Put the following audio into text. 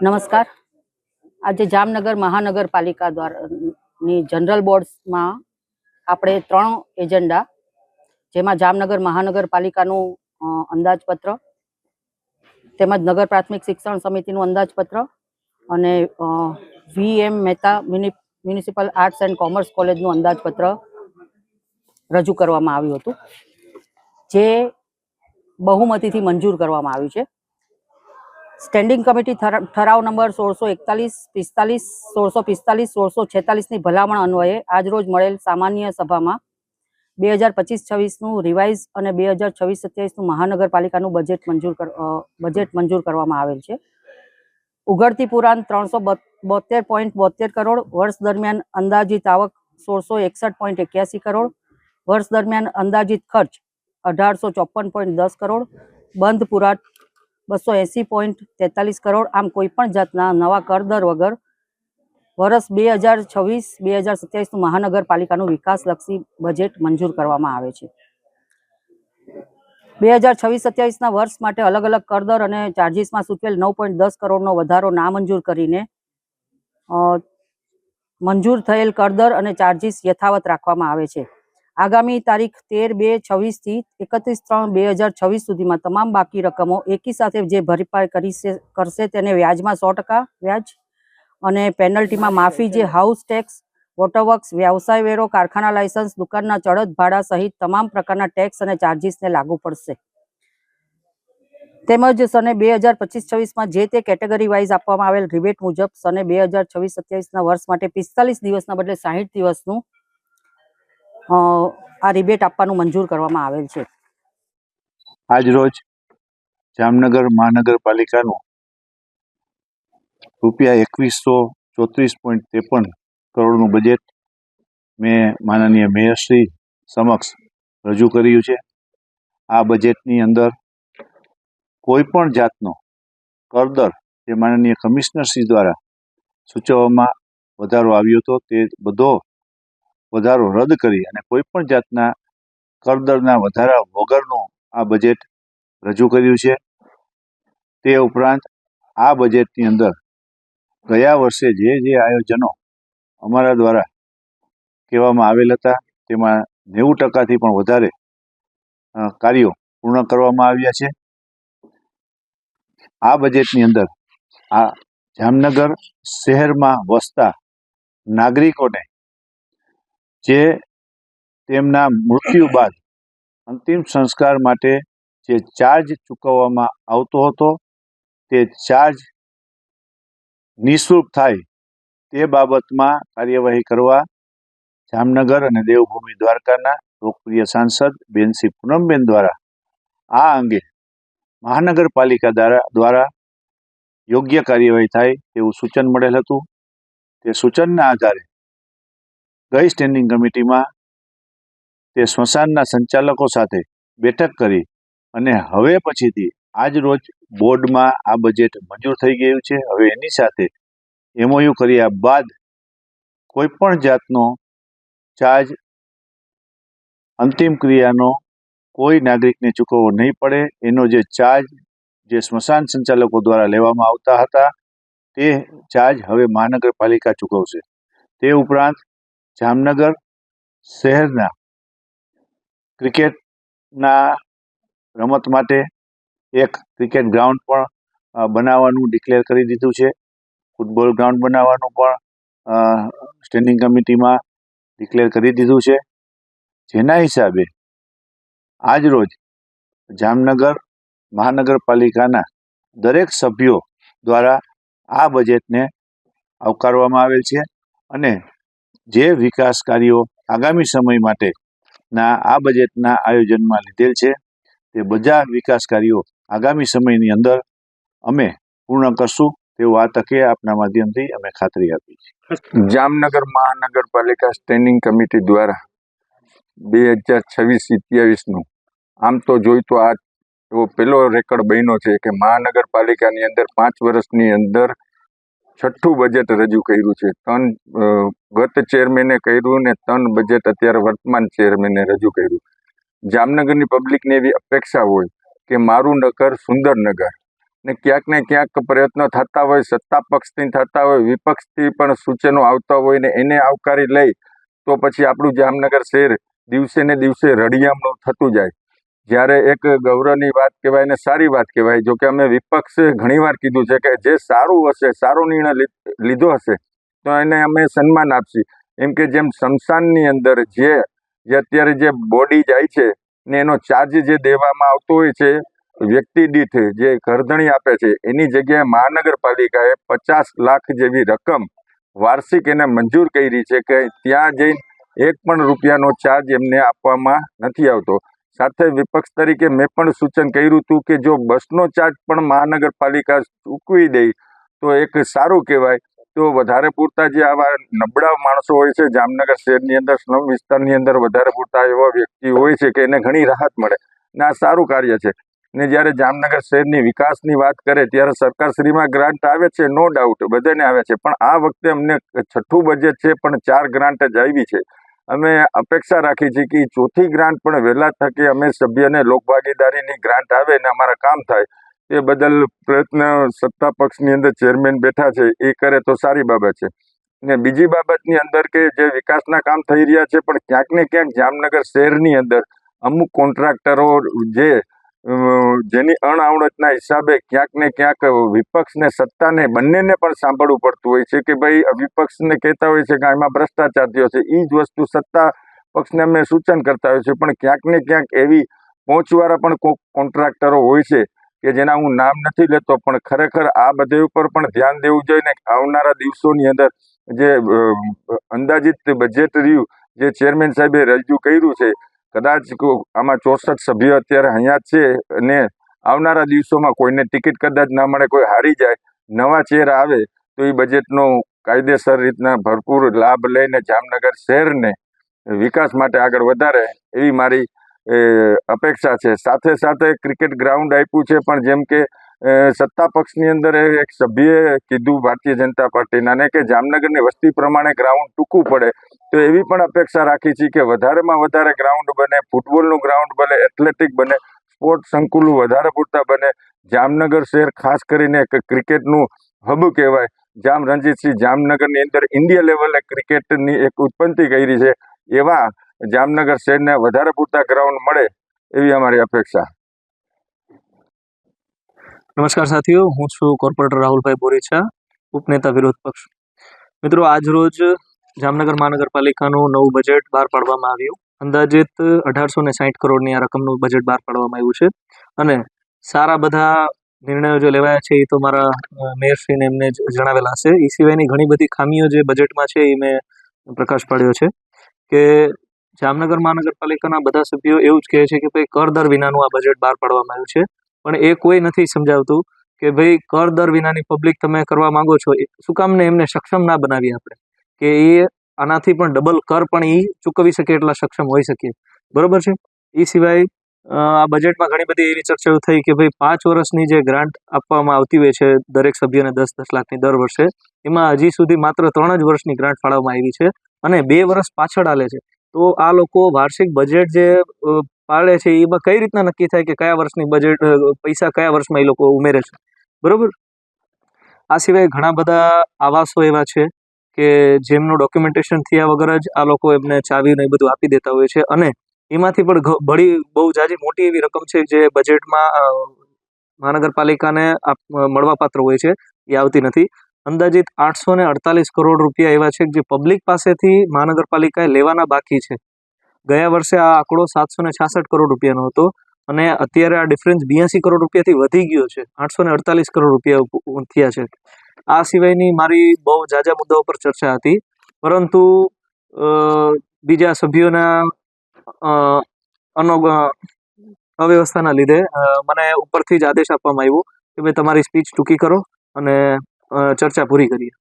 નમસ્કાર. આજે જામનગર મહાનગરપાલિકા દ્વારાની જનરલ બોર્ડ્સમાં આપણે 3 એજન્ડા, જેમાં જામનગર મહાનગરપાલિકાનું અંદાજપત્ર, તેમજ નગર પ્રાથમિક શિક્ષણ સમિતિનું અંદાજપત્ર અને VM Mehta municipal arts and commerce કોલેજનું અંદાજપત્ર રજૂ કરવામાં આવ્યું હતું, જે બહુમતીથી મંજૂર કરવામાં આવ્યું છે. સ્ટેન્ડિંગ કમિટી ઠરાવ નંબર 1641, 1645, 1646ની ભલામણ અન્વયે આજરોજ મળેલ સામાન્ય સભામાં 2025-26નું રિવાઇઝ અને 2026-27નું મહાનગરપાલિકાનું બજેટ મંજૂર કરવામાં આવેલ છે. ઉઘડતી પુરાણ 372.72 કરોડ, વર્ષ દરમિયાન અંદાજિત આવક 1661.81 કરોડ, વર્ષ દરમિયાન અંદાજિત ખર્ચ 1854.10 કરોડ, બંધ પુરાણ 280.43 કરોડ. આમ કોઈપણ જાતના નવા કરદર વગર વર્ષ 2026-2027નું મહાનગરપાલિકાનું વિકાસલક્ષી બજેટ મંજૂર કરવામાં આવે છે. 2026-27ના વર્ષ માટે અલગ અલગ કરદર અને ચાર્જીસમાં સૂચવેલ 9.10 કરોડનો વધારો નામંજૂર કરીને મંજૂર થયેલ કરદર અને ચાર્જીસ યથાવત રાખવામાં આવે છે. આગામી તારીખ 13/2/26થી 31/3/2026 સુધીમાં તમામ બાકી રકમો એકી સાથે જે ભરપાઈ કરશે તેને વ્યાજમાં 100% વ્યાજ અને પેનલ્ટીમાં માફી, જે હાઉસ ટેક્સ, વોટરવર્ક્સ, વ્યવસાય વેરો, કારખાના લાયસન્સ, દુકાનના ચડત ભાડા સહિત તમામ પ્રકારના ટેક્સ અને ચાર્જીસને લાગુ પડશે. તેમજ સને 2025-26માં જે તે કેટેગરી વાઇઝ આપવામાં આવેલ રિબેટ મુજબ સને 2026-27ના વર્ષ માટે 45 દિવસના બદલે 60 દિવસનું આ રિબેટ આપવાનું મંજૂર કરવામાં આવેલ છે. આજ રોજ જામનગર મહાનગરપાલિકાનું ₹2134.53 કરોડનું બજેટ મેં માનનીય મેયરશ્રી સમક્ષ રજૂ કર્યું છે. આ બજેટની અંદર કોઈ પણ જાતનો કરદર જે માનનીય કમિશનરશ્રી દ્વારા સૂચવવામાં વધારો આવ્યો હતો તે બધો વધારો રદ કરી અને કોઈ પણ જાતના કરદરના વધારા વગરનું આ બજેટ રજૂ કર્યું છે. તે ઉપરાંત આ બજેટની અંદર ગયા વર્ષે જે આયોજનો અમારા દ્વારા કહેવામાં આવેલ હતા તેમાં 90%થી પણ વધારે કાર્યો પૂર્ણ કરવામાં આવ્યા છે. આ બજેટની અંદર આ જામનગર શહેરમાં વસતા નાગરિકોને જે તેમના મૃત્યુ બાદ અંતિમ સંસ્કાર માટે જે ચાર્જ ચૂકવવામાં આવતો હતો તે ચાર્જ નિઃશુલ્ક થાય તે બાબતમાં કાર્યવાહી કરવા જામનગર અને દેવભૂમિ દ્વારકાના લોકપ્રિય સાંસદ બેન શ્રી પૂનમબેન દ્વારા આ અંગે મહાનગરપાલિકા દ્વારા યોગ્ય કાર્યવાહી થાય તેવું સૂચન મળેલ હતું. તે સૂચનના આધારે ગઈ સ્ટેન્ડિંગ કમિટીમાં તે સ્મશાનના સંચાલકો સાથે બેઠક કરી અને હવે પછીથી આજ રોજ બોર્ડમાં આ બજેટ મંજૂર થઈ ગયું છે. હવે એની સાથે MOU કર્યા બાદ કોઈ પણ જાતનો ચાર્જ અંતિમ ક્રિયાનો કોઈ નાગરિકને ચૂકવવો નહીં પડે. એનો જે ચાર્જ જે સ્મશાન સંચાલકો દ્વારા લેવામાં આવતા હતા તે ચાર્જ હવે મહાનગરપાલિકા ચૂકવશે. તે ઉપરાંત જામનગર શહેરના ક્રિકેટના રમત માટે એક ક્રિકેટ ગ્રાઉન્ડ પણ બનાવવાનું ડિક્લેર કરી દીધું છે. ફૂટબોલ ગ્રાઉન્ડ બનાવવાનું પણ સ્ટેન્ડિંગ કમિટીમાં ડિક્લેર કરી દીધું છે. જેના હિસાબે આજ રોજ જામનગર મહાનગરપાલિકાના દરેક સભ્યો દ્વારા આ બજેટને આવકારવામાં આવેલ છે અને જે વિકાસ કાર્યો આગામી સમય માટેના આ બજેટના આયોજનમાં લીધેલ છે તે બધા વિકાસ કાર્યો આગામી સમયની અંદર અમે પૂર્ણ કરશું તેવું આ તકે આપના માધ્યમથી અમે ખાતરી આપી છે. જામનગર મહાનગરપાલિકા સ્ટેન્ડિંગ કમિટી દ્વારા 2026-27નું આમ તો જોઈ તો આ એવો પહેલો રેકર્ડ બન્યો છે કે મહાનગરપાલિકાની અંદર 5 વર્ષની અંદર 6ઠું બજેટ રજૂ કર્યું છે. 3 ગત ચેરમેને કર્યું ને 3 બજેટ અત્યારે વર્તમાન ચેરમેને રજૂ કર્યું. જામનગરની પબ્લિકને એવી અપેક્ષા હોય કે મારું નગર સુંદર નગર, ને ક્યાંક પ્રયત્નો થતા હોય, સત્તા પક્ષથી થતા હોય, વિપક્ષથી પણ સૂચનો આવતા હોય ને એને આવકારી લઈ તો પછી આપણું જામનગર શહેર દિવસે ને દિવસે રળિયામણું થતું જાય. જ્યારે એક ગૌરવની વાત કહેવાય ને સારી વાત કહેવાય. જો કે અમે વિપક્ષે ઘણીવાર કીધું છે કે જે સારું હશે, સારો નિર્ણય લીધો હશે તો એને અમે સન્માન આપશી. એમ કે જેમ સ્મશાનની અંદર જે અત્યારે જે બોડી જાય છે ને એનો ચાર્જ જે દેવામાં આવતો હોય છે વ્યક્તિ દીઠ, જે ઘરધણી આપે છે, એની જગ્યાએ મહાનગરપાલિકાએ 50 લાખ જેવી રકમ વાર્ષિક એને મંજૂર કરી છે કે ત્યાં જઈને એક પણ રૂપિયાનો ચાર્જ એમને આપવામાં નથી આવતો. સાથે વિપક્ષ તરીકે મેં પણ સૂચન કર્યું હતું કે જો બસનો ચાર્જ પણ મહાનગરપાલિકા ચૂકવી દે તો એક સારું કહેવાય. તો વધારે પૂરતા જે આવા નબળા માણસો હોય છે જામનગર શહેરની અંદર, સ્લમ વિસ્તારની અંદર વધારે પૂરતા એવા વ્યક્તિ હોય છે કે એને ઘણી રાહત મળે ને આ સારું કાર્ય છે. ને જ્યારે જામનગર શહેરની વિકાસની વાત કરે ત્યારે સરકારશ્રીમાં ગ્રાન્ટ આવે છે, નો ડાઉટ બધાને આવે છે, પણ આ વખતે અમને 6ઠ્ઠું બજેટ છે પણ 4 ગ્રાન્ટ જ આવી છે. અમે અપેક્ષા રાખી છે કે ચોથી ગ્રાન્ટ પણ વહેલા તકે અમે સભ્યને લોકભાગીદારીની ગ્રાન્ટ આવે ને અમારા કામ થાય એ બદલ પ્રયત્ન સત્તા પક્ષની અંદર ચેરમેન બેઠા છે એ કરે તો સારી બાબત છે. ને બીજી બાબતની અંદર કે જે વિકાસના કામ થઈ રહ્યા છે પણ ક્યાંક ને ક્યાંક જામનગર શહેરની અંદર અમુક કોન્ટ્રાક્ટરો જેની અણઆવડતના હિસાબે ક્યાંક ને ક્યાંક વિપક્ષને સત્તાને બંનેને પણ સાંભળવું પડતું હોય છે કે ભાઈ વિપક્ષને કહેતા હોય છે કે આમાં ભ્રષ્ટાચાર થયો છે, એ જ વસ્તુ સત્તા પક્ષને અમે સૂચન કરતા હોય છે પણ ક્યાંક ને ક્યાંક એવી પહોંચવાળા પણ કોન્ટ્રાક્ટરો હોય છે કે જેના હું નામ નથી લેતો પણ ખરેખર આ બધે ઉપર પણ ધ્યાન દેવું જોઈએ ને આવનારા દિવસોની અંદર જે અંદાજિત બજેટ રહ્યું જે ચેરમેન સાહેબે રજૂ કર્યું છે, કદાચ આમાં 64 સભ્યો અત્યારે અહીંયા છે અને આવનારા દિવસોમાં કોઈને ટિકિટ કદાચ ના મળે, કોઈ હારી જાય, નવા ચહેરા આવે તો એ બજેટનો કાયદેસર રીતના ભરપૂર લાભ લઈને જામનગર શહેરને વિકાસ માટે આગળ વધારે એવી મારી અપેક્ષા છે. સાથે સાથે ક્રિકેટ ગ્રાઉન્ડ આપ્યું છે પણ જેમ કે સત્તા પક્ષની અંદર એક સભ્યએ કીધું ભારતીય જનતા પાર્ટીના ને કે જામનગરની વસ્તી પ્રમાણે ગ્રાઉન્ડ ટૂંકું પડે તો એવી પણ અપેક્ષા રાખી છે કે વધારેમાં વધારે ગ્રાઉન્ડ બને, ફૂટબોલનું ગ્રાઉન્ડ બને, એથ્લેટિક બને, સ્પોર્ટ સંકુલો વધારે પૂરતા બને. જામનગર શહેર ખાસ કરીને એક ક્રિકેટનું હબ કહેવાય. જામ રણજીતસિંહ જામનગરની અંદર ઇન્ડિયા લેવલે ક્રિકેટની એક ઉત્પત્તિ કરી છે. એવા જામનગર શહેરને વધારે પૂરતા ગ્રાઉન્ડ મળે એવી અમારી અપેક્ષા. નમસ્કાર સાથીઓ, હું છું કોર્પોરેટર રાહુલભાઈ બોરીચા, ઉપનેતા વિરોધ પક્ષ. મિત્રો, આજ રોજ જામનગર મહાનગરપાલિકાનું નવું બજેટ બહાર પાડવામાં આવ્યું. અંદાજિત 1860 કરોડની આ રકમનું બજેટ બહાર પાડવામાં આવ્યું છે અને સારા બધા નિર્ણયો જે લેવાયા છે એ તો મારા મેયરશ્રીને એમને જણાવેલા હશે. એ સિવાયની ઘણી બધી ખામીઓ જે બજેટમાં છે એ મેં પ્રકાશ પાડ્યો છે કે જામનગર મહાનગરપાલિકાના બધા સભ્યો એવું જ કહે છે કે ભાઈ કર દર વિનાનું આ બજેટ બહાર પાડવામાં આવ્યું છે, પણ એ કોઈ નથી સમજાવતું કે ભાઈ કર દર વિનાની પબ્લિક તમે કરવા માંગો છો, શું કામ ને એમને સક્ષમ ના બનાવીએ આપણે કે એ આનાથી પણ ડબલ કર પણ એ ચૂકવી શકે એટલા સક્ષમ હોઈ શકીએ, બરોબર છે. એ સિવાય આ બજેટમાં ઘણી બધી એવી ચર્ચાઓ થઈ કે ભાઈ 5 વર્ષની જે ગ્રાન્ટ આપવામાં આવતી હોય છે દરેક સભ્યને 10-10 લાખની દર વર્ષે, એમાં હજી સુધી માત્ર 3 જ વર્ષની ગ્રાન્ટ ફાળવવામાં આવી છે અને 2 વર્ષ પાછળ હાલે છે. તો આ લોકો વાર્ષિક બજેટ જે પાડે છે એમાં કઈ રીતના નક્કી થાય કે કયા વર્ષની બજેટ પૈસા કયા વર્ષમાં એ લોકો ઉમેરે છે, બરોબર. આ સિવાય ઘણા બધા આવાસો એવા છે કે જેમનું ડોક્યુમેન્ટેશન થયા વગર જ આ લોકો એમને ચાવીને એ બધું આપી દેતા હોય છે અને એમાંથી પણ બહુ જાજી મોટી એવી રકમ છે જે બજેટમાં મહાનગરપાલિકાને મળવાપાત્ર હોય છે એ આવતી નથી. અંદાજિત 848 કરોડ રૂપિયા એવા છે જે પબ્લિક પાસેથી મહાનગરપાલિકાએ લેવાના બાકી છે. ગયા વર્ષે આ આંકડો 766 કરોડ રૂપિયાનો હતો અને અત્યારે આ ડિફરન્સ 82 કરોડ રૂપિયાથી વધી ગયો છે, 848 કરોડ રૂપિયા થયા છે. આ સિવાયની મારી બહુ ઝાઝા મુદ્દાઓ પર ચર્ચા હતી, પરંતુ બીજા સભ્યોના અવ્યવસ્થાના લીધે મને ઉપરથી જ આદેશ આપવામાં આવ્યો કે ભાઈ તમારી સ્પીચ ટૂંકી કરો અને ચર્ચા પૂરી કરીએ.